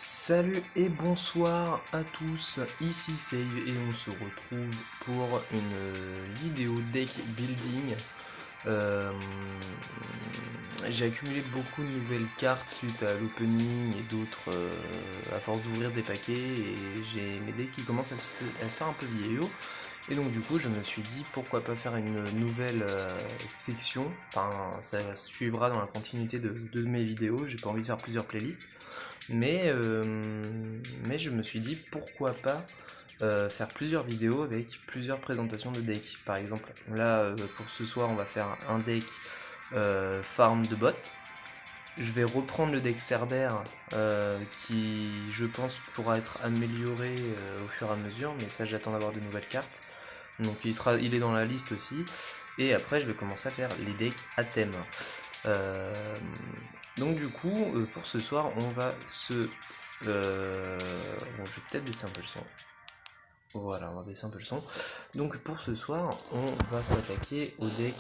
Salut et bonsoir à tous, ici Save et on se retrouve pour une vidéo deck building. Euh, j'ai accumulé beaucoup de nouvelles cartes suite à l'opening et d'autres à force d'ouvrir des paquets et j'ai mes decks qui commencent à se faire un peu vieillot. Et donc du coup je me suis dit pourquoi pas faire une nouvelle section, enfin ça suivra dans la continuité de mes vidéos, j'ai pas envie de faire plusieurs playlists. Mais, euh, mais je me suis dit pourquoi pas faire plusieurs vidéos avec plusieurs présentations de decks. Par exemple, là pour ce soir, on va faire un deck farm de bot. Je vais reprendre le deck Cerber qui, je pense, pourra être amélioré au fur et à mesure, mais ça, j'attends d'avoir de nouvelles cartes. Donc il est dans la liste aussi. Et après, je vais commencer à faire les decks à thème. Euh, donc du coup, pour ce soir, on va se... Bon, je vais peut-être baisser un peu le son. Voilà, on va baisser un peu le son. Donc pour ce soir, on va s'attaquer au deck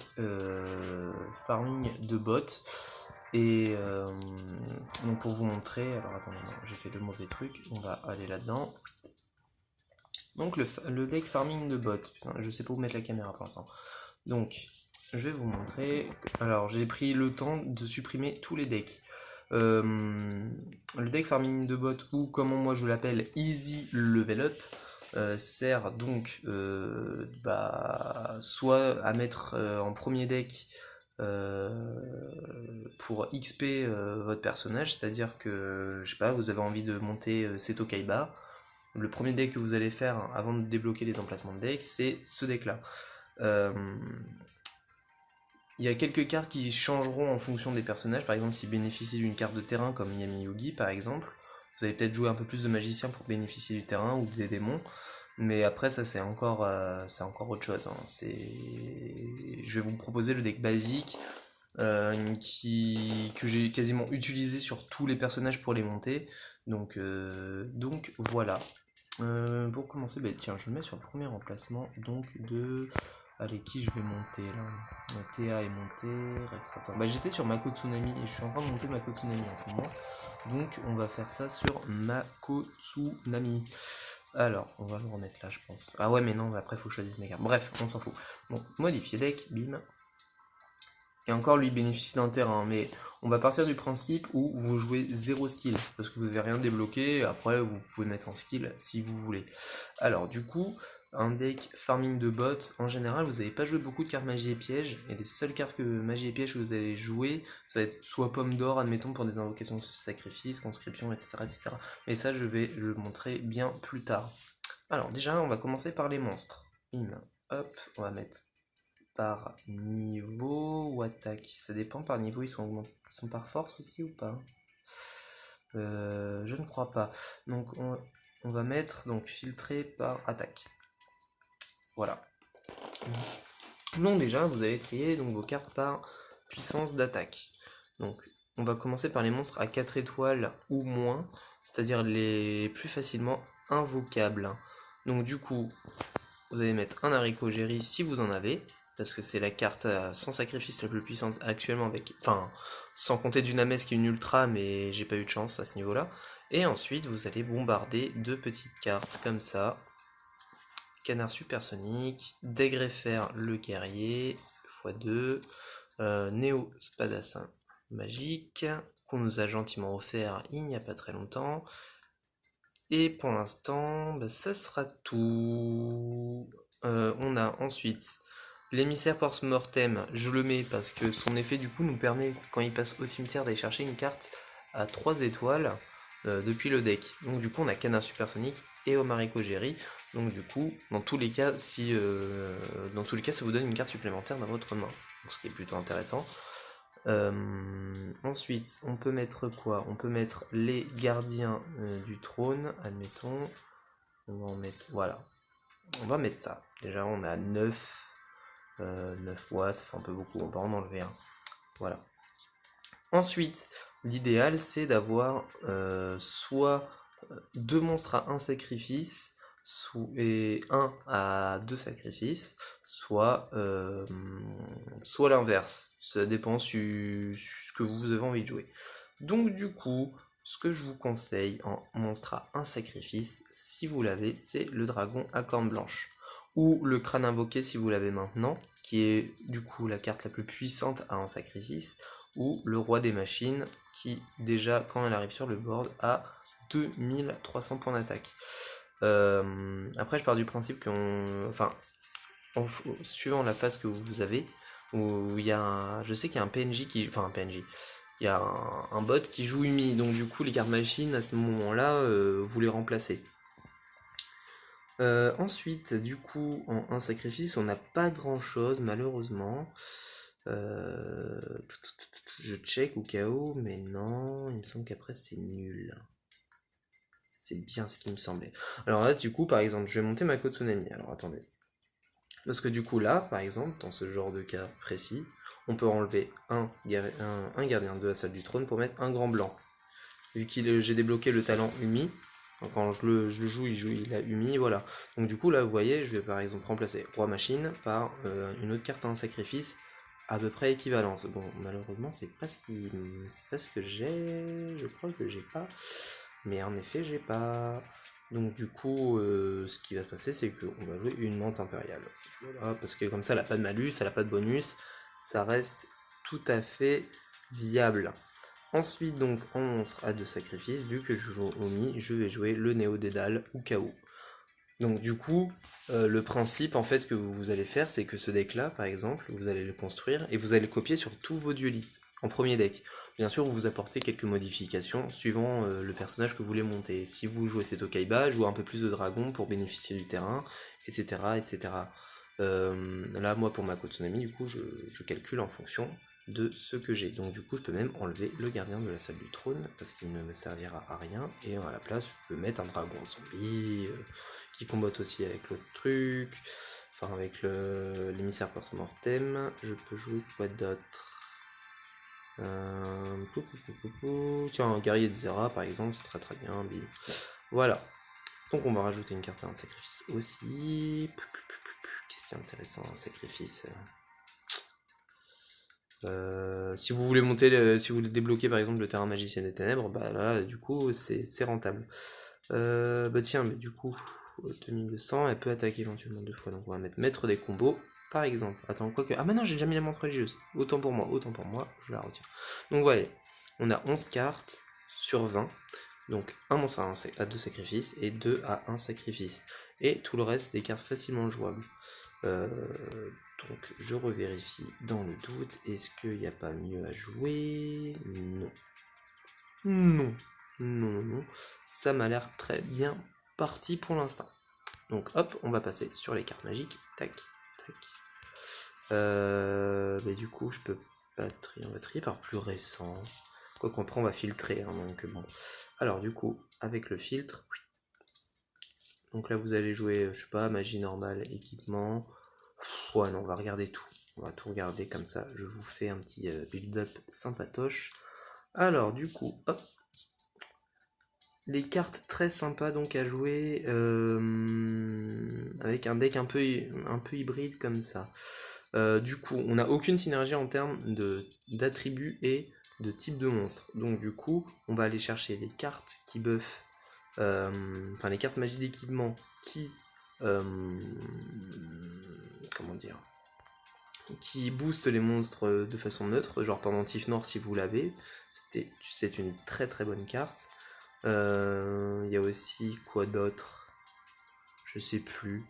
farming de bot. Et donc pour vous montrer, alors attendez, non, j'ai fait le mauvais truc, on va aller là-dedans. Donc le deck farming de bot, putain, je sais pas où mettre la caméra pour l'instant. Donc je vais vous montrer. Alors j'ai pris le temps de supprimer tous les decks. Le deck farming de bot, ou comment moi je l'appelle Easy Level Up, sert donc soit à mettre en premier deck pour XP votre personnage, c'est-à-dire que je sais pas, vous avez envie de monter Seto Kaiba, le premier deck que vous allez faire avant de débloquer les emplacements de deck, c'est ce deck là. Il y a quelques cartes qui changeront en fonction des personnages, par exemple s'ils bénéficient d'une carte de terrain comme Yami Yugi par exemple, vous allez peut-être jouer un peu plus de magicien pour bénéficier du terrain ou des démons, mais après ça c'est encore autre chose. Hein. Je vais vous proposer le deck basique que j'ai quasiment utilisé sur tous les personnages pour les monter, donc voilà. Pour commencer, bah, tiens, je le mets sur le premier emplacement, donc de... Allez, qui je vais monter là? Théa est monté, Rex Raptor. Bah, j'étais sur Mako Tsunami et je suis en train de monter Mako Tsunami en ce moment. Donc, on va faire ça sur Mako Tsunami. Alors, on va le remettre là, je pense. Ah ouais, mais non, après, faut que je choisisse mes cartes. Bref, on s'en fout. Bon, modifier deck, bim. Et encore, lui bénéficie d'un terrain, mais on va partir du principe où vous jouez 0 skill, parce que vous n'avez rien débloqué, après vous pouvez mettre en skill si vous voulez. Alors du coup, un deck farming de bot, en général vous n'allez pas jouer beaucoup de cartes magie et piège, et les seules cartes que magie et piège que vous allez jouer, ça va être soit pomme d'or, admettons pour des invocations de sacrifice, conscription, etc., etc. Mais ça je vais le montrer bien plus tard. Alors déjà on va commencer par les monstres. Hop, on va mettre par niveau ou attaque? Ça dépend par niveau, ils sont par force aussi ou pas? Je ne crois pas. Donc on va mettre donc filtré par attaque. Voilà. Donc déjà vous allez trier donc vos cartes par puissance d'attaque. Donc on va commencer par les monstres à 4 étoiles ou moins, c'est-à-dire les plus facilement invocables. Donc du coup, vous allez mettre un haricot Géry si vous en avez, parce que c'est la carte sans sacrifice la plus puissante actuellement avec. Enfin, sans compter du Names qui est une ultra, mais j'ai pas eu de chance à ce niveau-là. Et ensuite, vous allez bombarder deux petites cartes comme ça. Canard supersonique, Dégreffer le guerrier, x2, Néo Spadassin magique, qu'on nous a gentiment offert il n'y a pas très longtemps. Et pour l'instant, bah, ça sera tout. On a ensuite l'émissaire post-mortem, je le mets parce que son effet du coup nous permet, quand il passe au cimetière, d'aller chercher une carte à 3 étoiles depuis le deck. Donc du coup on a Canard Supersonique et Omarico Géry. Donc du coup, dans tous les cas, ça vous donne une carte supplémentaire dans votre main. Donc, ce qui est plutôt intéressant. Ensuite, on peut mettre quoi? On peut mettre les gardiens du trône, admettons. On va en mettre, voilà. On va mettre ça. Déjà, on a 9. 9, ouais, ça fait un peu beaucoup. On va en enlever un. Voilà. Ensuite, l'idéal, c'est d'avoir soit 2 monstres à 1 sacrifice, et 1 à 2 sacrifices, soit l'inverse. Ça dépend ce que vous avez envie de jouer. Donc du coup, ce que je vous conseille en monstre à un sacrifice, si vous l'avez, c'est le dragon à cornes blanches. Ou le crâne invoqué si vous l'avez maintenant, qui est du coup la carte la plus puissante à un sacrifice. Ou le roi des machines, qui déjà quand elle arrive sur le board a 2300 points d'attaque. Après je pars du principe qu'on... Enfin, suivant la phase que vous avez, où il y a je sais qu'il y a un PNJ qui... Enfin un PNJ. Il y a un bot qui joue Umi, donc du coup les cartes machines à ce moment-là, vous les remplacez. Ensuite, du coup, en un sacrifice, on n'a pas grand-chose malheureusement. Je check au cas où, mais non, il me semble qu'après c'est nul. C'est bien ce qui me semblait. Alors là, du coup, par exemple, je vais monter ma Kotsunami. Alors attendez. Parce que du coup, là, par exemple, dans ce genre de cas précis, on peut enlever un gardien de la salle du trône pour mettre un grand blanc. Vu que j'ai débloqué le talent Umi, quand je le joue, il a Umi, voilà. Donc du coup, là, vous voyez, je vais par exemple remplacer Roi Machine par une autre carte à un sacrifice à peu près équivalente. Bon, malheureusement, c'est pas ce que j'ai. Je crois que j'ai pas. Mais en effet, j'ai pas. Donc du coup, ce qui va se passer, c'est qu'on va jouer une menthe impériale. Voilà, parce que comme ça, elle a pas de malus, elle a pas de bonus. Ça reste tout à fait viable. Ensuite, donc, en monstre à 2 sacrifices, vu que je joue Omi, je vais jouer le Néo Dédale ou KO. Donc du coup, le principe en fait que vous allez faire, c'est que ce deck-là, par exemple, vous allez le construire et vous allez le copier sur tous vos duelistes en premier deck. Bien sûr, vous apportez quelques modifications suivant le personnage que vous voulez monter. Si vous jouez Seto Kaiba, jouez un peu plus de dragon pour bénéficier du terrain, etc. etc. Là, moi, pour ma Kotsunami, du coup, je calcule en fonction de ce que j'ai. Donc du coup, je peux même enlever le gardien de la salle du trône, parce qu'il ne me servira à rien, et à la place, je peux mettre un dragon zombie, qui combatte aussi avec l'autre truc, enfin avec l'émissaire post-mortem. Je peux jouer quoi d'autre? Tiens, un guerrier de Zera par exemple, c'est très très bien. Voilà. Donc on va rajouter une carte à un sacrifice aussi. Qu'est-ce qui est intéressant en sacrifice? Si vous voulez monter, si vous voulez débloquer par exemple le terrain magicien des ténèbres, bah là du coup c'est rentable. Bah tiens, mais du coup 2200, elle peut attaquer éventuellement 2 fois, donc on va mettre maître des combos par exemple. Attends, quoi que... Ah bah non, j'ai déjà mis la montre religieuse. Autant pour moi, je la retiens. Donc voyez, on a 11 cartes sur 20. Donc un monstre à 2 sacrifices et 2 à 1 sacrifice. Et tout le reste des cartes facilement jouables. Donc je revérifie dans le doute. Est-ce qu'il n'y a pas mieux à jouer? Non. Non. Non. Ça m'a l'air très bien parti pour l'instant. Donc hop, on va passer sur les cartes magiques. Tac, tac. Mais du coup, je peux pas trier. On va trier par plus récent. Quoi qu'on prend, on va filtrer. Hein, donc bon. Alors du coup, avec le filtre. Donc là, vous allez jouer, je sais pas, magie normale, équipement. Ouais, non, on va regarder tout. On va tout regarder comme ça. Je vous fais un petit build-up sympatoche. Alors, du coup, hop. Les cartes très sympas donc à jouer avec un deck un peu hybride comme ça. Du coup, on n'a aucune synergie en termes d'attributs et de type de monstre. Donc du coup, on va aller chercher les cartes qui buffent, enfin les cartes magie d'équipement qui, comment dire, qui boostent les monstres de façon neutre, genre pendentif noir si vous l'avez. C'est une très très bonne carte. Il y a aussi quoi d'autre? Je sais plus.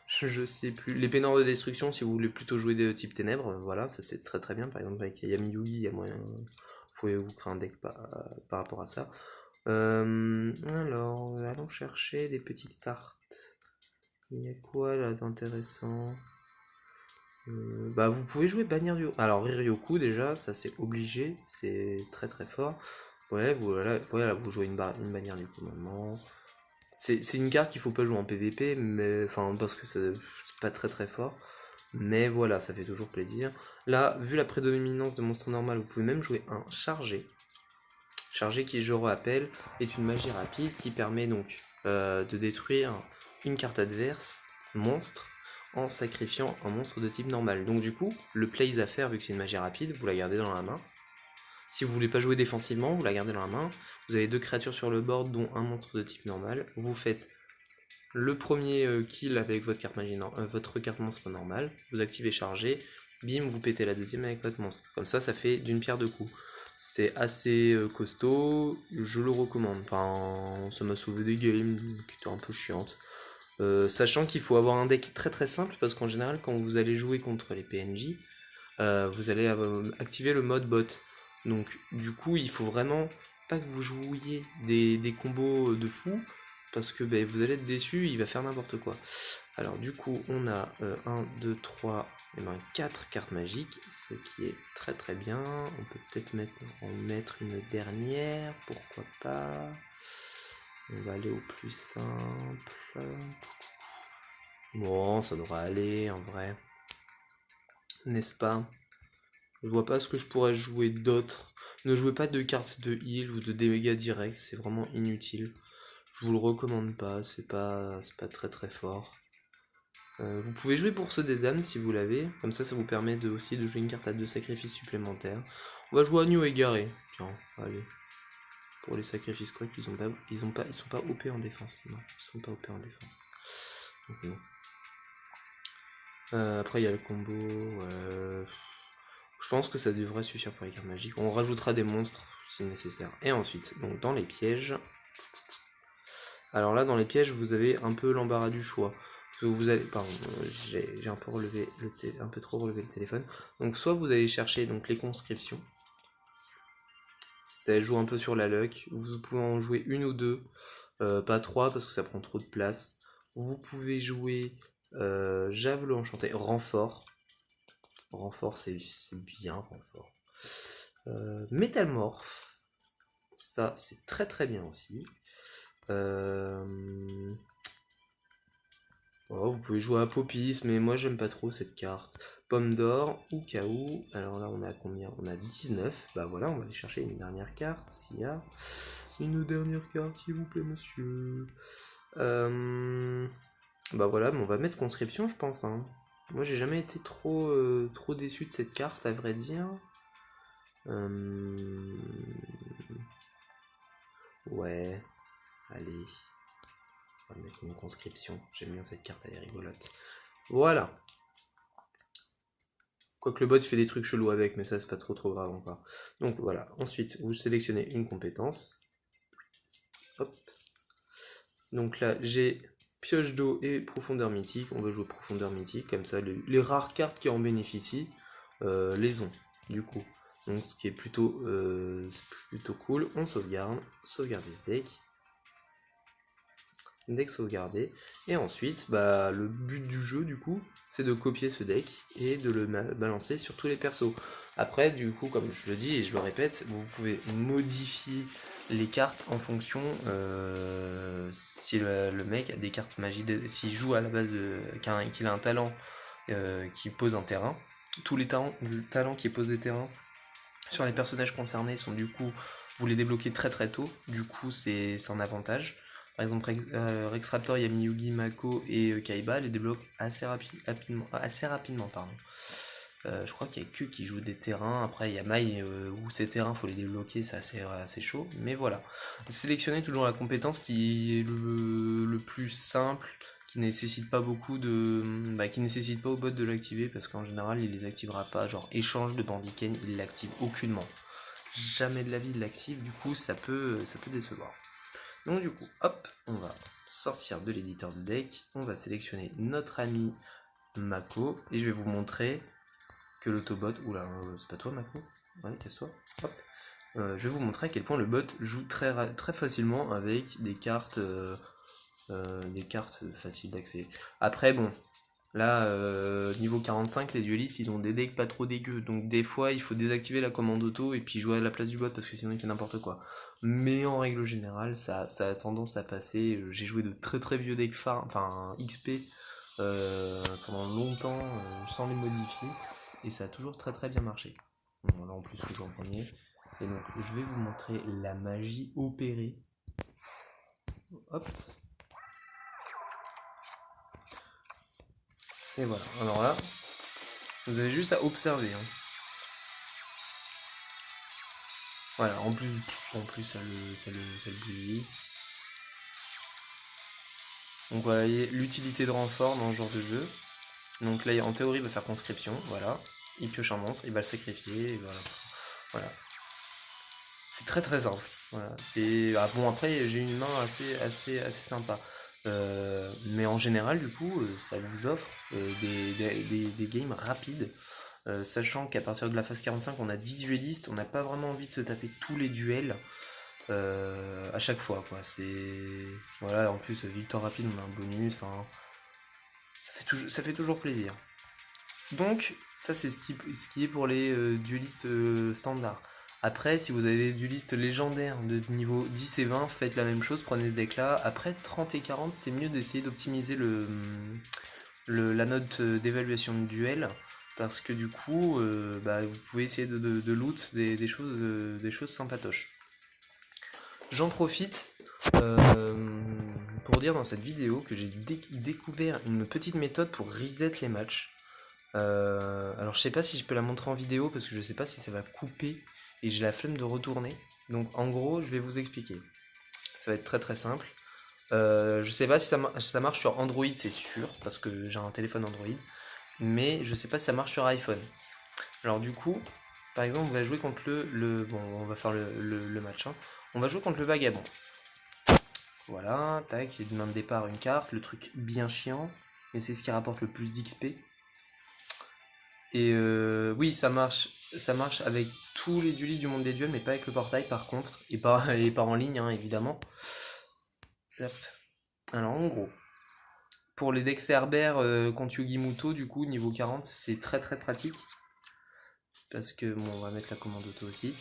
je sais plus. Les pénards de destruction, si vous voulez plutôt jouer de type ténèbres, voilà, ça c'est très très bien. Par exemple, avec Yami Yugi, il y a moyen. Vous pouvez vous créer un deck par rapport à ça. Alors, allons chercher des petites cartes. Il y a quoi là d'intéressant? Bah, vous pouvez jouer Bannière du... Alors, Riryoku, déjà, ça c'est obligé, c'est très très fort. Ouais, voilà, vous jouez une bannière du commandement. C'est une carte qu'il faut pas jouer en PVP, mais enfin parce que c'est pas très très fort. Mais voilà, ça fait toujours plaisir. Là, vu la prédominance de monstres normal, vous pouvez même jouer un chargé. Chargé qui, je rappelle, est une magie rapide qui permet donc de détruire une carte adverse, monstre, en sacrifiant un monstre de type normal. Donc du coup, le plays à faire, vu que c'est une magie rapide, vous la gardez dans la main. Si vous voulez pas jouer défensivement, vous la gardez dans la main. vous avez 2 créatures sur le board, dont un monstre de type normal. Vous faites le premier kill avec votre carte magie, votre carte monstre normale. Vous activez chargé, bim, vous pétez la deuxième avec votre monstre. Comme ça fait d'une pierre deux coups. C'est assez costaud, je le recommande. Enfin, ça m'a sauvé des games qui étaient un peu chiantes. Sachant qu'il faut avoir un deck très très simple, parce qu'en général, quand vous allez jouer contre les PNJ, vous allez activer le mode bot. Donc du coup, il faut vraiment pas que vous jouiez des combos de fou, parce que vous allez être déçu, il va faire n'importe quoi. Alors du coup, on a 1, 2, 3, et ben 4 cartes magiques, ce qui est très très bien. On peut peut-être en mettre une dernière, pourquoi pas. On va aller au plus simple. Bon, ça devrait aller en vrai. N'est-ce pas? Je vois pas ce que je pourrais jouer d'autre. Ne jouez pas de cartes de heal ou de dégâts directs, c'est vraiment inutile. Je vous le recommande pas, c'est pas très très fort. Vous pouvez jouer pour ceux des dames si vous l'avez, comme ça vous permet aussi de jouer une carte à 2 sacrifices supplémentaires. On va jouer à New Égaré. Tiens, allez. Pour les sacrifices quoi qu'ils ils sont pas OP en défense. Non, ils sont pas OP en défense. Donc non. Après il y a le combo. Je pense que ça devrait suffire pour les cartes magiques. On rajoutera des monstres si nécessaire. Et ensuite, donc dans les pièges. Alors là, dans les pièges, vous avez un peu l'embarras du choix. Parce que vous allez, pardon, j'ai un peu un peu trop relevé le téléphone. Donc soit vous allez chercher donc les conscriptions. Ça joue un peu sur la luck. Vous pouvez en jouer une ou deux, pas trois parce que ça prend trop de place. Vous pouvez jouer javelot enchanté, renfort. Renfort, c'est bien, renfort. Métamorphe, ça c'est très très bien aussi. Oh, vous pouvez jouer à Popis, mais moi j'aime pas trop cette carte. Pomme d'or ou Chaos. Alors là on a combien? On a 19. Bah voilà, on va aller chercher une dernière carte. S'il y a une dernière carte, s'il vous plaît, monsieur. Bah voilà, mais on va mettre conscription, je pense. Hein. Moi j'ai jamais été trop déçu de cette carte, à vrai dire. Ouais, allez. On va mettre une conscription. J'aime bien cette carte, elle est rigolote. Voilà. Quoique le bot il fait des trucs chelous avec, mais ça c'est pas trop grave encore. Donc voilà, ensuite vous sélectionnez une compétence. Hop. Donc là j'ai pioche d'eau et profondeur mythique. On va jouer profondeur mythique, comme ça les rares cartes qui en bénéficient les ont du coup. Donc ce qui est plutôt cool. On sauvegarde ce deck. Deck sauvegardé. Et ensuite, le but du jeu, du coup, c'est de copier ce deck et de le balancer sur tous les persos. Après, du coup, comme je le dis et je le répète, vous pouvez modifier les cartes en fonction si le mec a des cartes magie, s'il joue à la base qu'il a un talent qui pose un terrain. Tous les talents qui posent des terrains sur les personnages concernés sont du coup, vous les débloquez très très tôt, du coup c'est un avantage. Par exemple, Rex Raptor, Yami-Yugi, Mako et Kaiba les débloquent assez rapidement. Pardon. Je crois qu'il y a que qui joue des terrains. Après, il y a Mai où ces terrains, faut les débloquer, c'est assez chaud. Mais voilà. Sélectionnez toujours la compétence qui est le plus simple, qui nécessite pas beaucoup qui nécessite pas au bot de l'activer parce qu'en général, il les activera pas. Genre échange de Bandiken, il l'active aucunement. Jamais de la vie il l'active. Du coup, ça peut décevoir. Donc du coup, hop, on va sortir de l'éditeur de deck, on va sélectionner notre ami Mako, et je vais vous montrer que l'autobot, oula, c'est pas toi Mako? Ouais, casse-toi, hop. Je vais vous montrer à quel point le bot joue très facilement avec des cartes faciles d'accès. Après, bon, là, niveau 45, les duelistes, ils ont des decks pas trop dégueux, donc des fois, il faut désactiver la commande auto et puis jouer à la place du bot, parce que sinon il fait n'importe quoi. Mais en règle générale, ça a tendance à passer. J'ai joué de très très vieux decks enfin XP, pendant longtemps, sans les modifier, et ça a toujours très très bien marché. Bon, là en plus, je joue en premier. Et donc, je vais vous montrer la magie opérée. Hop. Et voilà, alors là, vous avez juste à observer. Hein. Voilà, en plus ça le bousille. Donc voilà, l'utilité de renfort dans ce genre de jeu. Donc là, en théorie, il va faire conscription, voilà. Il pioche un monstre, il va le sacrifier, et voilà. Voilà. C'est très très simple. Voilà. Bon, après, j'ai une main assez sympa. Mais en général, du coup, ça vous offre des games rapides. Sachant qu'à partir de la phase 45, on a 10 duellistes, on n'a pas vraiment envie de se taper tous les duels à chaque fois, quoi. Voilà, en plus, victoire rapide, on a un bonus, enfin, ça fait toujours plaisir. Donc, ça, c'est ce qui est pour les duelistes standards. Après, si vous avez des duelistes légendaires de niveau 10 et 20, faites la même chose, prenez ce deck-là. Après 30 et 40, c'est mieux d'essayer d'optimiser la note d'évaluation de duel. Parce que du coup, vous pouvez essayer de loot des choses sympatoches. J'en profite pour dire dans cette vidéo que j'ai découvert une petite méthode pour reset les matchs. Alors je sais pas si je peux la montrer en vidéo parce que je sais pas si ça va couper et j'ai la flemme de retourner. Donc en gros, je vais vous expliquer. Ça va être très très simple. Je sais pas si ça marche sur Android, c'est sûr, parce que j'ai un téléphone Android. Mais je sais pas si ça marche sur iPhone. Alors du coup, par exemple, on va jouer contre bon, on va faire le match, hein. On va jouer contre le vagabond. Voilà, tac, il demande de départ une carte, le truc bien chiant, mais c'est ce qui rapporte le plus d'XP. Et oui, ça marche avec tous les duelistes du monde des duels, mais pas avec le portail par contre, et pas en ligne, hein, évidemment. Hop. Alors en gros, pour les decks Herbert contre Yugi-Muto, du coup, niveau 40, c'est très très pratique. Parce que, bon, on va mettre la commande auto aussi.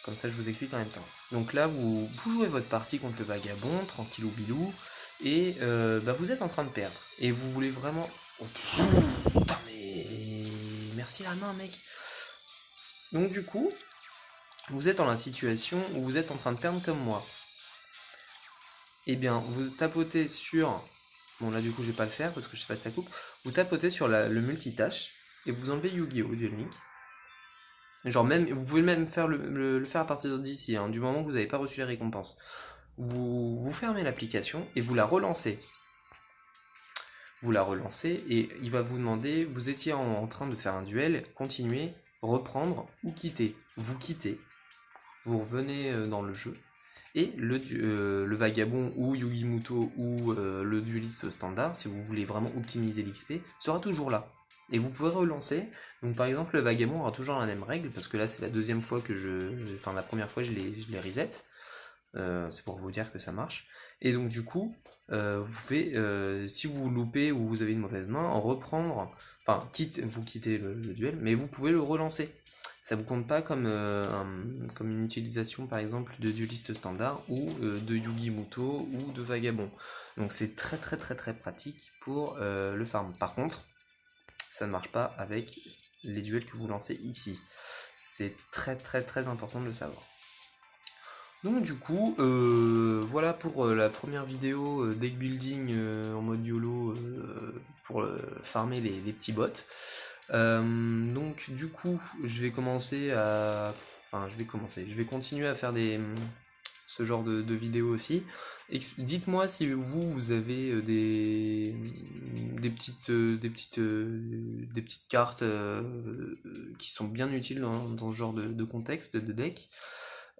Comme ça, je vous explique en même temps. Donc là, vous jouez votre partie contre le vagabond, tranquillou bilou, et vous êtes en train de perdre. Et vous voulez vraiment... Oh, putain, mais... Merci la main, mec. Donc du coup, vous êtes dans la situation où vous êtes en train de perdre comme moi. Eh bien, vous tapotez sur... Bon, là, du coup, je vais pas le faire parce que je sais pas si ça coupe. Vous tapotez sur le multitâche et vous enlevez Yu-Gi-Oh! Duel Link. Genre, même, vous pouvez même faire le faire à partir d'ici, hein, du moment que vous n'avez pas reçu les récompenses. Vous fermez l'application et vous la relancez. Vous la relancez et il va vous demander, vous étiez en train de faire un duel, continuez, reprendre ou quitter. Vous quittez, vous revenez dans le jeu et le vagabond ou Yugi-Muto ou le dueliste standard, si vous voulez vraiment optimiser l'XP, sera toujours là. Et vous pouvez relancer. Donc par exemple, le vagabond aura toujours la même règle, parce que là c'est la deuxième fois Enfin la première fois je les reset. C'est pour vous dire que ça marche. Et donc du coup, vous pouvez, si vous loupez ou vous avez une mauvaise main, en reprendre, enfin vous quittez le duel, mais vous pouvez le relancer. Ça vous compte pas comme une utilisation par exemple de dueliste standard ou de Yugi-Muto ou de vagabond. Donc c'est très très très très pratique pour le farm. Par contre, ça ne marche pas avec les duels que vous lancez ici. C'est très très très important de le savoir. Donc du coup, voilà pour la première vidéo deck building en mode YOLO pour farmer les petits bots. Donc du coup, je vais continuer à faire ce genre de vidéos aussi. Dites-moi si vous avez des petites cartes qui sont bien utiles dans ce genre de contexte de deck.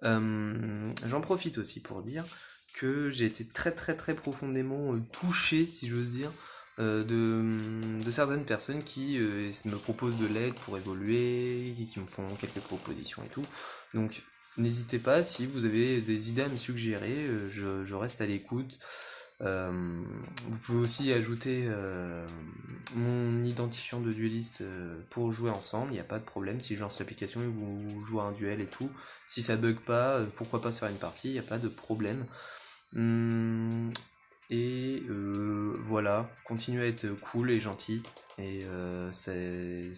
J'en profite aussi pour dire que j'ai été très très très profondément touché, si j'ose dire, de certaines personnes qui me proposent de l'aide pour évoluer, qui me font quelques propositions et tout. Donc n'hésitez pas, si vous avez des idées à me suggérer, je reste à l'écoute. Vous pouvez aussi ajouter mon identifiant de dueliste pour jouer ensemble, il n'y a pas de problème. Si je lance l'application et vous jouez à un duel et tout, si ça bug pas, pourquoi pas se faire une partie, il n'y a pas de problème. Et voilà, continuez à être cool et gentil. Et c'est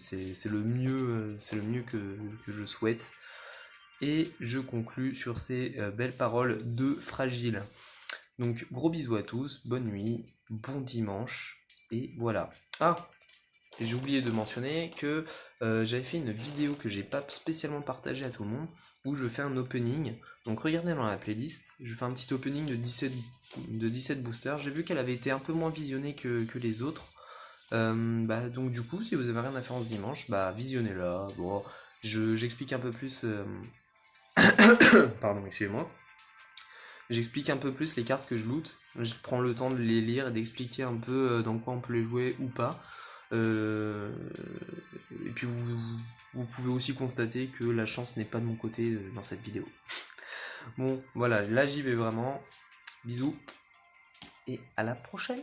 le mieux que je souhaite. Et je conclus sur ces belles paroles de Fragile. Donc gros bisous à tous, bonne nuit, bon dimanche, et voilà. Ah, j'ai oublié de mentionner que j'avais fait une vidéo que j'ai pas spécialement partagée à tout le monde, où je fais un opening. Donc regardez dans la playlist, je fais un petit opening de 17 boosters. J'ai vu qu'elle avait été un peu moins visionnée que les autres. Donc du coup, si vous avez rien à faire ce dimanche, bah visionnez-la. Bon, j'explique un peu plus. Pardon, excusez-moi. J'explique un peu plus les cartes que je loot. Je prends le temps de les lire et d'expliquer un peu dans quoi on peut les jouer ou pas. Et puis vous pouvez aussi constater que la chance n'est pas de mon côté dans cette vidéo. Bon, voilà, là j'y vais vraiment. Bisous et à la prochaine.